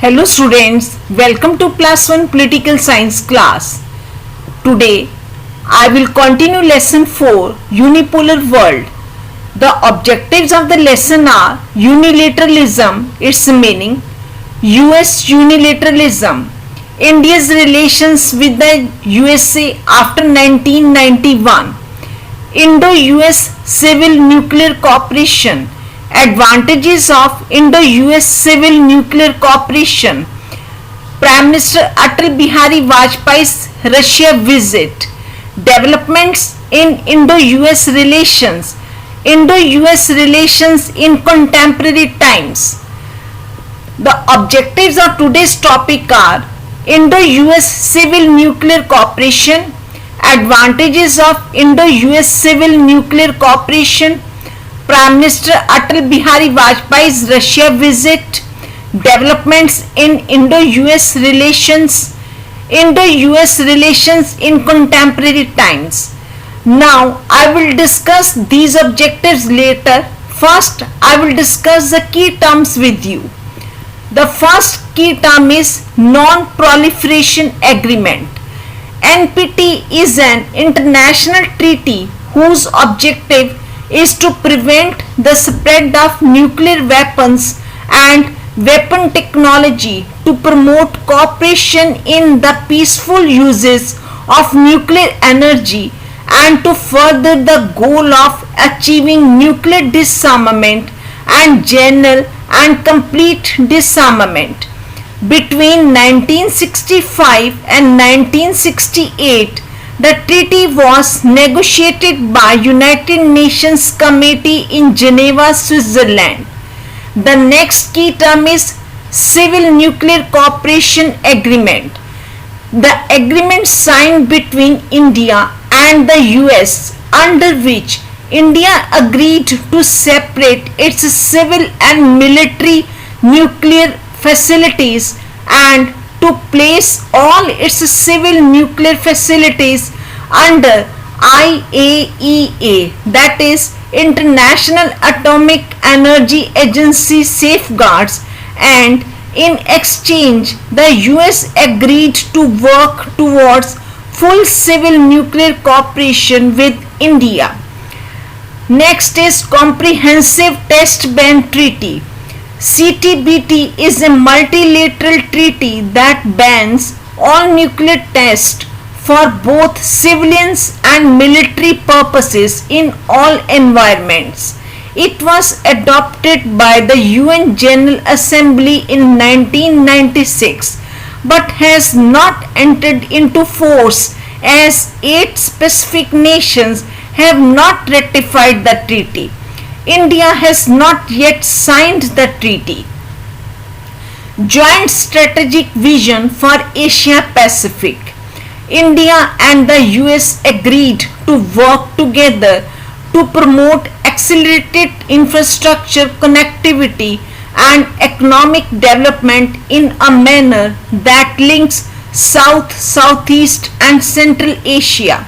Hello students, welcome to class 1 political science class. Today I will continue lesson 4 unipolar world. The objectives of the lesson are unilateralism, its meaning, US unilateralism, India's relations with the USA after 1991, Indo-US civil nuclear cooperation, advantages of Indo-US civil nuclear cooperation, Prime Minister Atal Bihari Vajpayee's Russia visit, developments in Indo-US relations, Indo-US relations in contemporary times. The objectives of today's topic are Indo-US civil nuclear cooperation, advantages of Indo-US civil nuclear cooperation, Prime Minister Atal Bihari Vajpayee's Russia visit, developments in Indo-US relations, Indo-US relations in contemporary times. Now I will discuss these objectives later. First, I will discuss the key terms with you. The first key term is Non-Proliferation Agreement. NPT is an international treaty whose objective is to prevent the spread of nuclear weapons and weapon technology, to promote cooperation in the peaceful uses of nuclear energy, and to further the goal of achieving nuclear disarmament and general and complete disarmament. Between 1965 and 1968, the treaty was negotiated by United Nations Committee in Geneva, Switzerland. The next key term is Civil Nuclear Cooperation Agreement. The agreement signed between India and the US, under which India agreed to separate its civil and military nuclear facilities and to place all its civil nuclear facilities under IAEA, that is International Atomic Energy Agency safeguards, and in exchange the US agreed to work towards full civil nuclear cooperation with India. Next is Comprehensive Test Ban Treaty. CTBT is a multilateral treaty that bans all nuclear tests for both civilians and military purposes in all environments. It was adopted by the UN General Assembly in 1996 but has not entered into force as 8 specific nations have not ratified the treaty. India has not yet signed the treaty. Joint Strategic Vision for Asia Pacific. India and the US agreed to work together to promote accelerated infrastructure connectivity and economic development in a manner that links South, Southeast and Central Asia.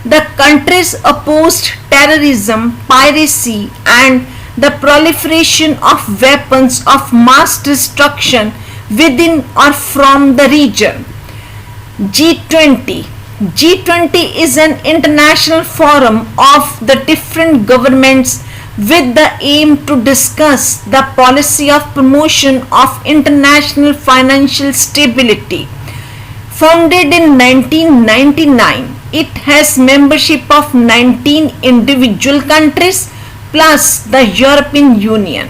The countries opposed terrorism, piracy and the proliferation of weapons of mass destruction within or from the region. G20. G20 is an international forum of the different governments with the aim to discuss the policy of promotion of international financial stability. Founded in 1999, it has membership of 19 individual countries plus the European Union.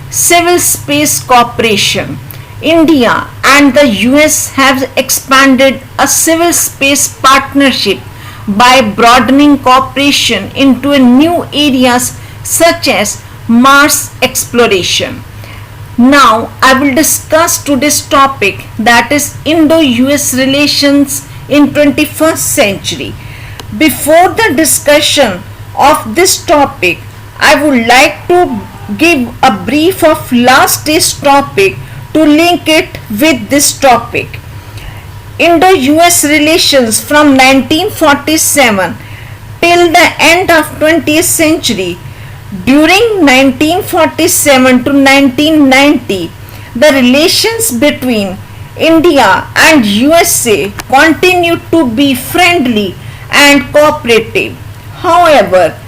Civil Space Cooperation. India and the US have expanded a civil space partnership by broadening cooperation into new areas such as Mars exploration. Now I will discuss today's topic, that is Indo-US relations in 21st century. Before the discussion of this topic, I would like to give a brief of last day's topic to link it with this topic. Indo-US relations from 1947 till the end of 20th century. During 1947 to 1990, the relations between India and USA continue to be friendly and cooperative. However,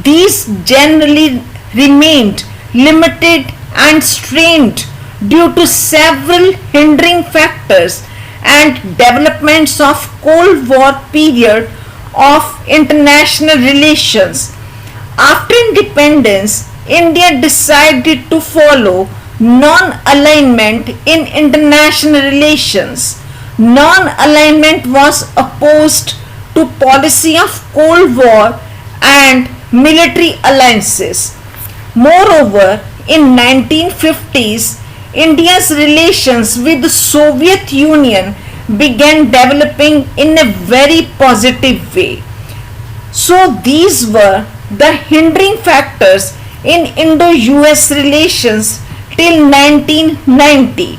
these generally remained limited and strained due to several hindering factors and developments of Cold War period of international relations. After independence, India decided to follow non-alignment in international relations. Non-alignment was opposed to policy of Cold War and military alliances. Moreover, in 1950s, India's relations with the Soviet Union began developing in a very positive way. So these were the hindering factors in Indo-US relations till 1990.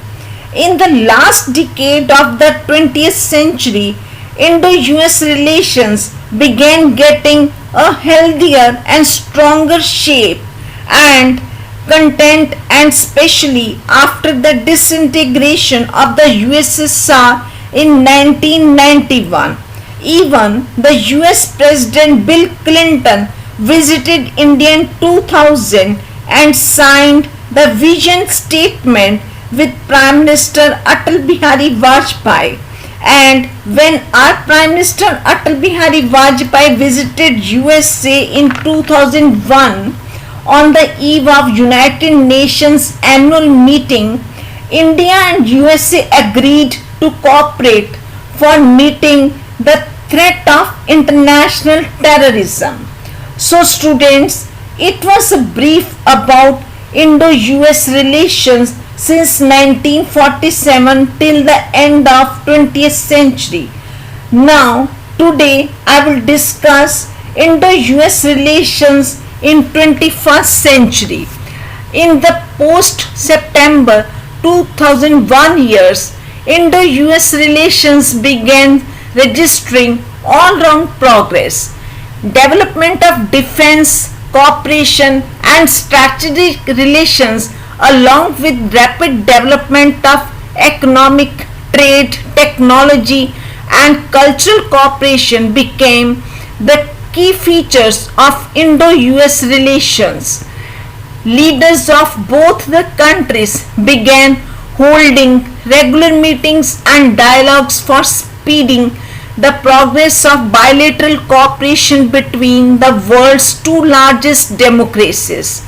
In the last decade of the 20th century, Indo-US relations began getting a healthier and stronger shape and content, and especially after the disintegration of the USSR in 1991. Even the US President Bill Clinton visited India in 2000 and signed the vision statement with Prime Minister Atal Bihari Vajpayee. And when our Prime Minister Atal Bihari Vajpayee visited USA in 2001 on the eve of United Nations annual meeting, India and USA agreed to cooperate for meeting the threat of international terrorism. So students, it was a brief about Indo-US relations since 1947 till the end of 20th century. Now, today I will discuss Indo-US relations in 21st century. In the post-September 2001 years, Indo-US relations began registering all-round progress. Development of defense, cooperation and strategic relations along with rapid development of economic, trade, technology and cultural cooperation became the key features of Indo-US relations. Leaders of both the countries began holding regular meetings and dialogues for speeding the progress of bilateral cooperation between the world's two largest democracies.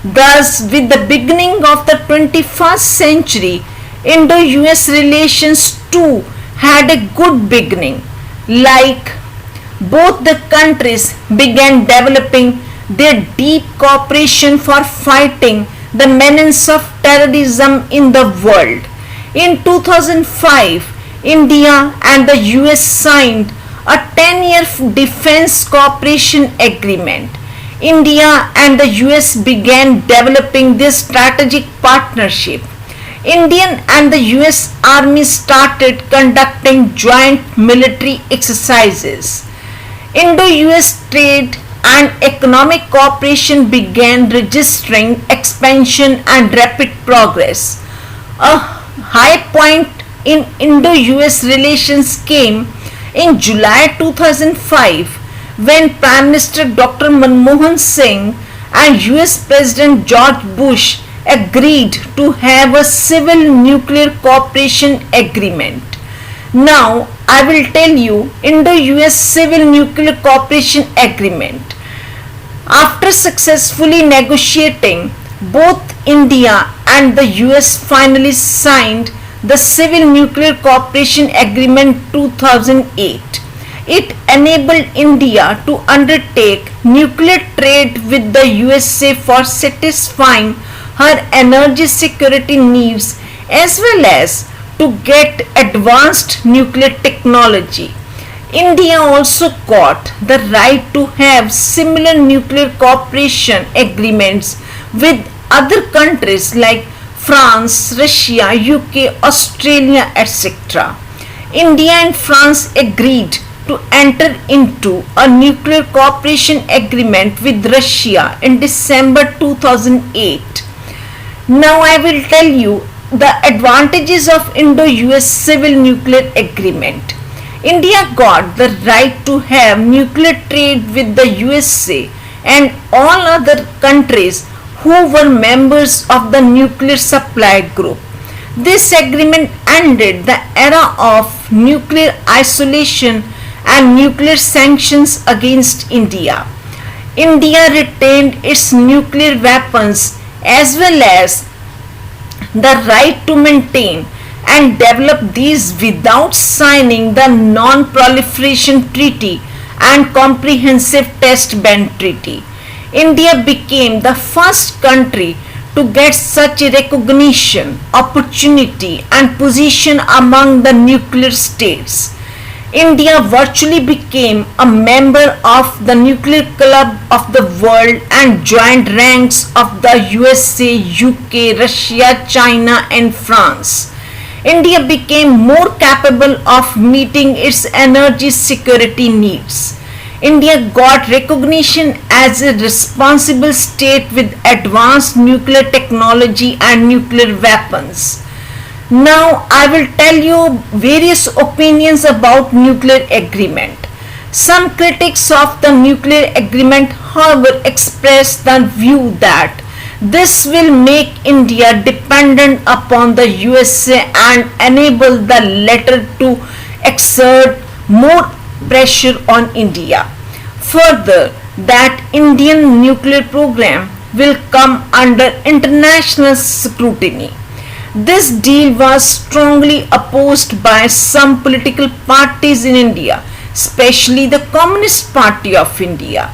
Thus, with the beginning of the 21st century, Indo-US relations too had a good beginning. Like both the countries began developing their deep cooperation for fighting the menace of terrorism in the world. In 2005, India and the US signed a 10-year defense cooperation agreement. India and the US began developing this strategic partnership. Indian and the US Army started conducting joint military exercises. Indo-US trade and economic cooperation began registering expansion and rapid progress. A high point in Indo-US relations came in July 2005 when Prime Minister Dr. Manmohan Singh and US President George Bush agreed to have a civil nuclear cooperation agreement. Now I will tell you Indo-US civil nuclear cooperation agreement. After successfully negotiating, both India and the US finally signed the Civil Nuclear Cooperation Agreement 2008. It enabled India to undertake nuclear trade with the USA for satisfying her energy security needs as well as to get advanced nuclear technology. India also got the right to have similar nuclear cooperation agreements with other countries like France, Russia, UK, Australia, etc. India and France agreed to enter into a nuclear cooperation agreement with Russia in December 2008. Now I will tell you the advantages of Indo-US Civil Nuclear Agreement. India got the right to have nuclear trade with the USA and all other countries who were members of the nuclear supply group. This agreement ended the era of nuclear isolation and nuclear sanctions against India. India retained its nuclear weapons as well as the right to maintain and develop these without signing the Non-Proliferation Treaty and Comprehensive Test Ban Treaty. India became the first country to get such a recognition, opportunity and position among the nuclear states. India virtually became a member of the nuclear club of the world and joined ranks of the USA, UK, Russia, China and France. India became more capable of meeting its energy security needs. India got recognition as a responsible state with advanced nuclear technology and nuclear weapons. Now I will tell you various opinions about nuclear agreement. Some critics of the nuclear agreement however express the view that this will make India dependent upon the USA and enable the latter to exert more pressure on India. Further, that Indian nuclear program will come under international scrutiny. This deal was strongly opposed by some political parties in India, especially the Communist Party of India.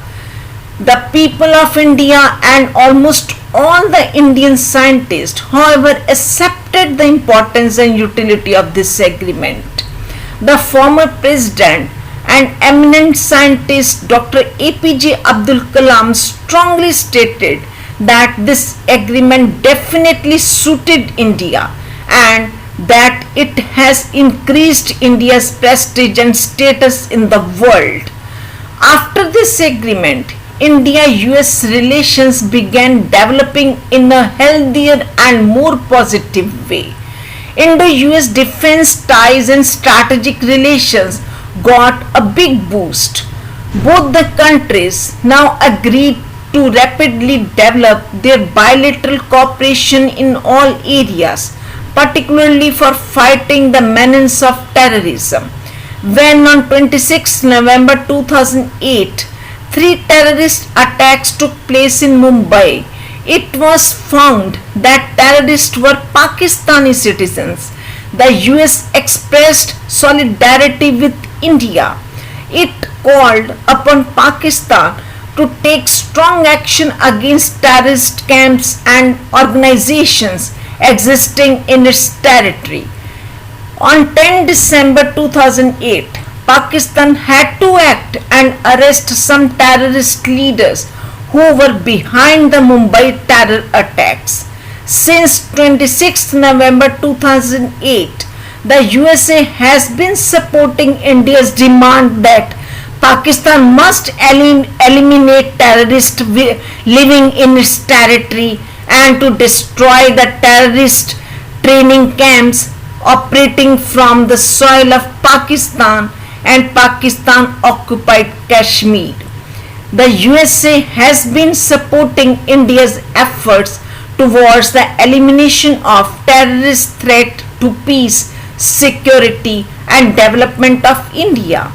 The people of India and almost all the Indian scientists, however, accepted the importance and utility of this agreement. The former president and eminent scientist Dr. APJ Abdul Kalam strongly stated that this agreement definitely suited India and that it has increased India's prestige and status in the world. After this agreement, India-US relations began developing in a healthier and more positive way. Indo-US defense ties and strategic relations got a big boost. Both the countries now agreed to rapidly develop their bilateral cooperation in all areas, particularly for fighting the menace of terrorism. When on 26 November 2008, 3 terrorist attacks took place in Mumbai, it was found that terrorists were Pakistani citizens. The US expressed solidarity with India. It called upon Pakistan to take strong action against terrorist camps and organizations existing in its territory. On 10 December 2008, Pakistan had to act and arrest some terrorist leaders who were behind the Mumbai terror attacks. Since 26 November 2008, the USA has been supporting India's demand that Pakistan must eliminate terrorists living in its territory and to destroy the terrorist training camps operating from the soil of Pakistan and Pakistan occupied Kashmir. The USA has been supporting India's efforts towards the elimination of terrorist threat to peace, security and development of India.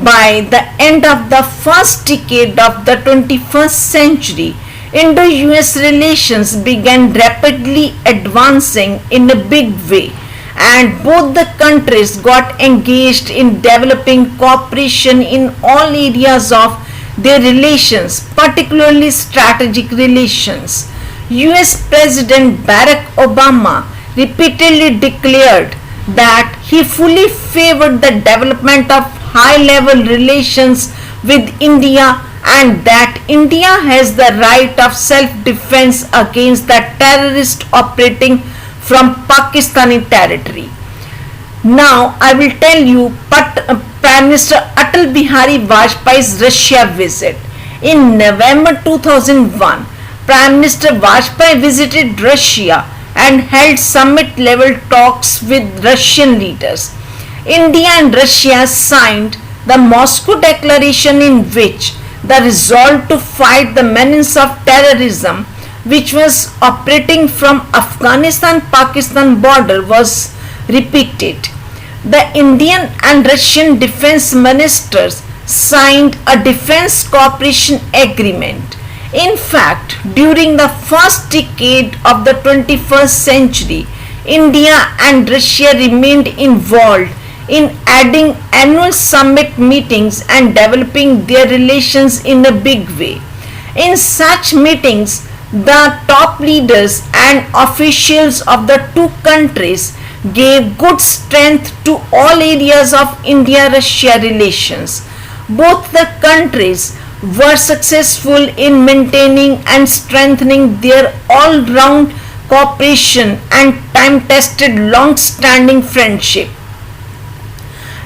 By the end of the first decade of the 21st century, Indo-US relations began rapidly advancing in a big way, and both the countries got engaged in developing cooperation in all areas of their relations, particularly strategic relations. US President Barack Obama repeatedly declared that he fully favored the development of high-level relations with India and that India has the right of self-defense against the terrorists operating from Pakistani territory. Now I will tell you Prime Minister Atal Bihari Vajpayee's Russia visit. In November 2001, Prime Minister Vajpayee visited Russia and held summit level talks with Russian leaders. India and Russia signed the Moscow Declaration, in which the resolve to fight the menace of terrorism, which was operating from Afghanistan-Pakistan border, was repeated. The Indian and Russian defense ministers signed a defense cooperation agreement. In fact, during the first decade of the 21st century, India and Russia remained involved in adding annual summit meetings and developing their relations in a big way. In such meetings, the top leaders and officials of the two countries gave good strength to all areas of India-Russia relations. Both the countries were successful in maintaining and strengthening their all-round cooperation and time-tested long-standing friendship.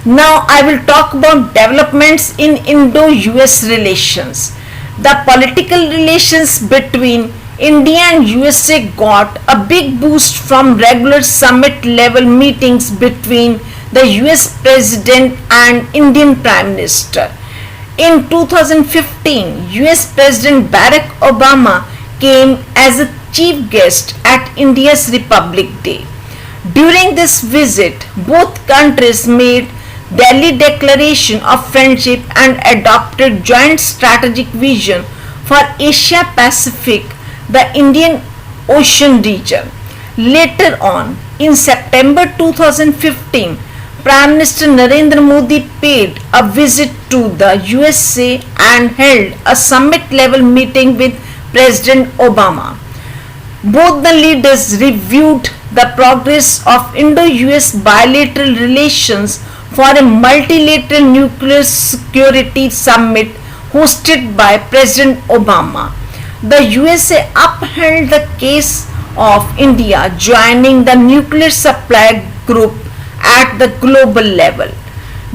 Now I will talk about developments in Indo-US relations. The political relations between India and USA got a big boost from regular summit level meetings between the US President and Indian Prime Minister. In 2015, US President Barack Obama came as a chief guest at India's Republic Day. During this visit, both countries made Delhi Declaration of Friendship and adopted joint strategic vision for Asia Pacific, the Indian Ocean region. Later on, in September 2015, Prime Minister Narendra Modi paid a visit to the USA and held a summit level meeting with President Obama. Both the leaders reviewed the progress of Indo-US bilateral relations for a multilateral nuclear security summit hosted by President Obama. The USA upheld the case of India joining the nuclear supply group at the global level.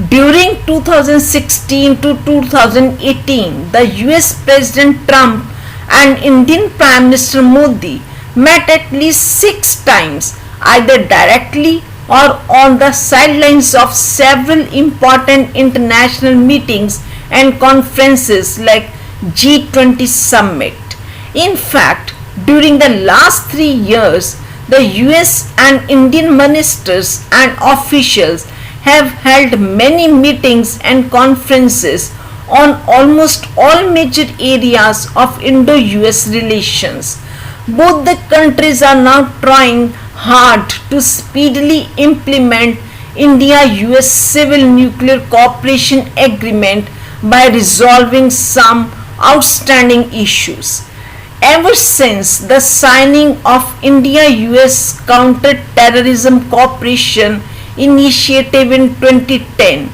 During 2016 to 2018, the US President Trump and Indian Prime Minister Modi met at least 6 times, either directly or on the sidelines of several important international meetings and conferences like G20 summit. In fact, during the last 3 years, the US and Indian ministers and officials have held many meetings and conferences on almost all major areas of Indo-US relations. Both the countries are now trying hard to speedily implement India-US Civil Nuclear Cooperation Agreement by resolving some outstanding issues. Ever since the signing of India-US Counter-Terrorism Cooperation Initiative in 2010,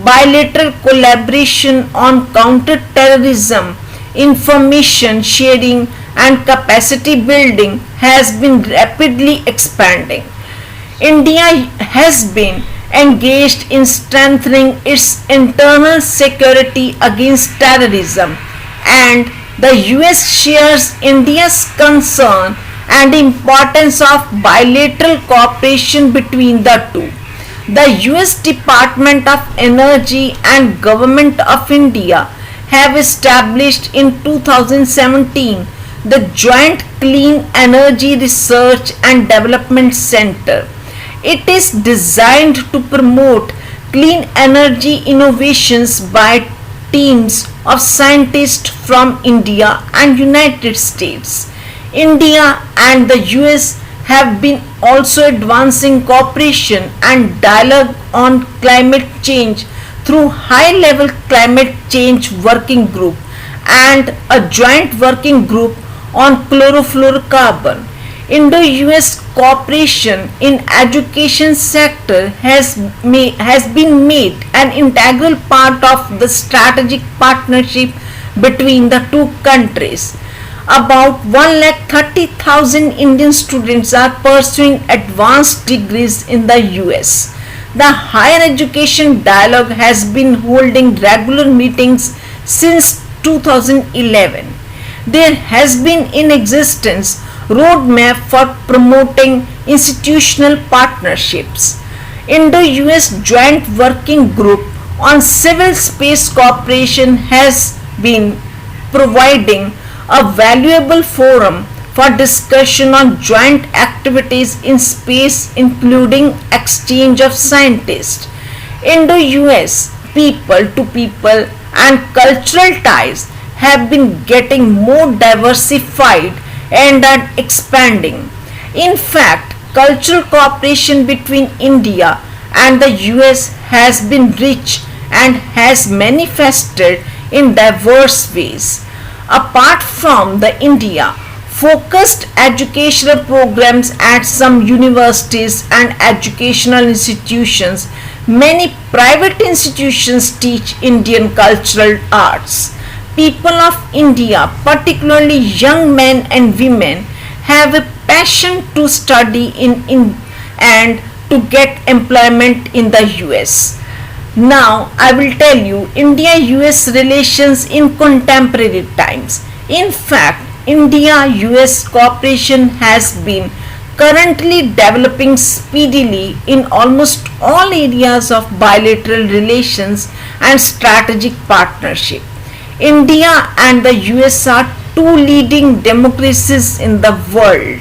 bilateral collaboration on counter-terrorism, information sharing and capacity building has been rapidly expanding. India has been engaged in strengthening its internal security against terrorism, and the US shares India's concern and importance of bilateral cooperation between the two. The US Department of Energy and Government of India have established in 2017 the Joint Clean Energy Research and Development Center. It is designed to promote clean energy innovations by teams of scientists from India and United States. India and the US have been also advancing cooperation and dialogue on climate change through high-level climate change working group and a joint working group on chlorofluorocarbon. Indo-US cooperation in education sector has been made an integral part of the strategic partnership between the two countries. About 130,000 Indian students are pursuing advanced degrees in the US. The Higher Education Dialogue has been holding regular meetings since 2011. There has been in existence roadmap for promoting institutional partnerships. Indo-US Joint Working Group on Civil Space Cooperation has been providing a valuable forum for discussion on joint activities in space, including exchange of scientists. Indo-US people to people and cultural ties have been getting more diversified and are expanding. In fact, cultural cooperation between India and the US has been rich and has manifested in diverse ways. Apart from the India focused educational programs at some universities and educational institutions, many private institutions teach Indian cultural arts. People of India, particularly young men and women, have a passion to study in and to get employment in the US. Now I will tell you India-US relations in contemporary times. In fact, India-US cooperation has been currently developing speedily in almost all areas of bilateral relations and strategic partnership. India and the US are two leading democracies in the world.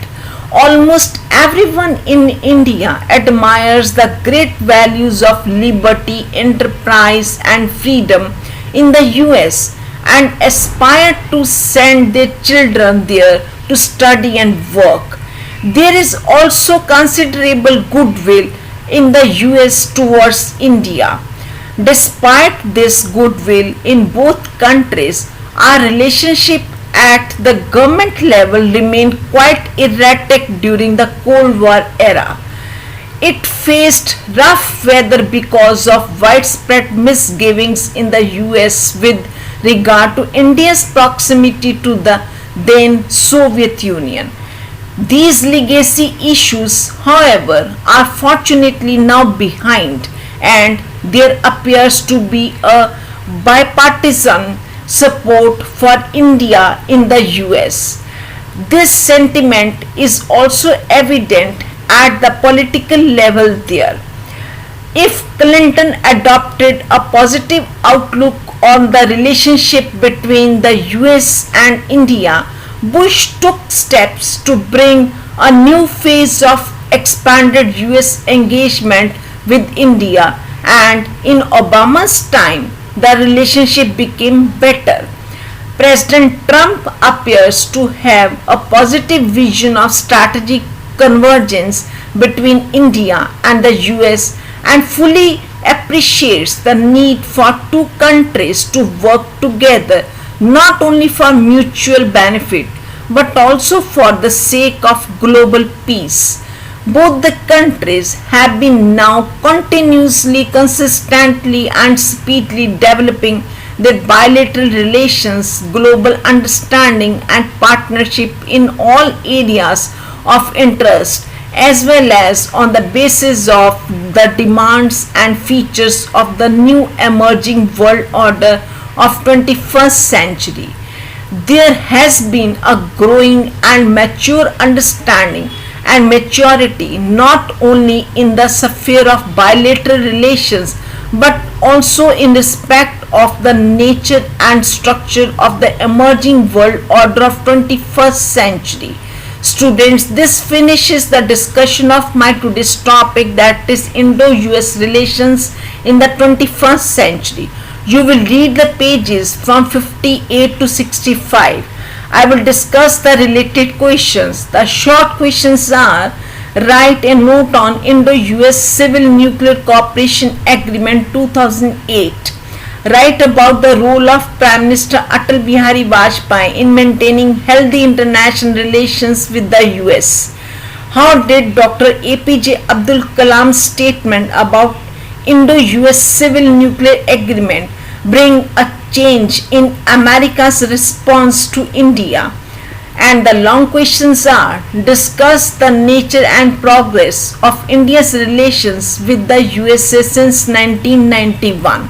Almost everyone in India admires the great values of liberty, enterprise, and freedom in the US and aspire to send their children there to study and work. There is also considerable goodwill in the US towards India. Despite this goodwill in both countries, our relationship at the government level remained quite erratic during the Cold War era. It faced rough weather because of widespread misgivings in the US with regard to India's proximity to the then Soviet Union. These legacy issues, however, are fortunately now behind, and there appears to be a bipartisan support for India in the US. This sentiment is also evident at the political level there. If Clinton adopted a positive outlook on the relationship between the US and India, Bush took steps to bring a new phase of expanded US engagement with India, and in Obama's time the relationship became better. President Trump appears to have a positive vision of strategic convergence between India and the US and fully appreciates the need for two countries to work together not only for mutual benefit but also for the sake of global peace. Both the countries have been now continuously, consistently and speedily developing their bilateral relations, global understanding and partnership in all areas of interest, as well as on the basis of the demands and features of the new emerging world order of 21st century. There has been a growing and mature understanding and maturity not only in the sphere of bilateral relations but also in respect of the nature and structure of the emerging world order of 21st century. Students, this finishes the discussion of my today's topic, that is Indo-US relations in the 21st century. You will read the pages from 58 to 65. I will discuss the related questions. The short questions are: write a note on Indo-US Civil Nuclear Cooperation Agreement 2008. Write about the role of Prime Minister Atal Bihari Vajpayee in maintaining healthy international relations with the US. How did Dr. APJ Abdul Kalam's statement about Indo-US Civil Nuclear Agreement bring a change in America's response to India? And the long questions are: discuss the nature and progress of India's relations with the USA since 1991.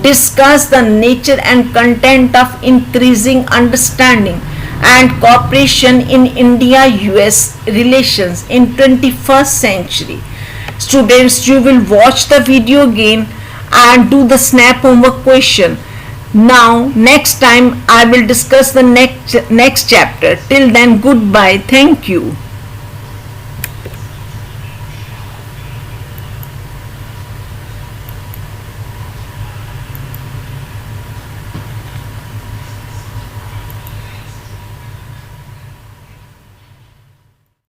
Discuss the nature and content of increasing understanding and cooperation in India-US relations in 21st century. Students, you will watch the video again and do the snap homework question. Now, next time I will discuss the next chapter. Till then, goodbye. Thank you.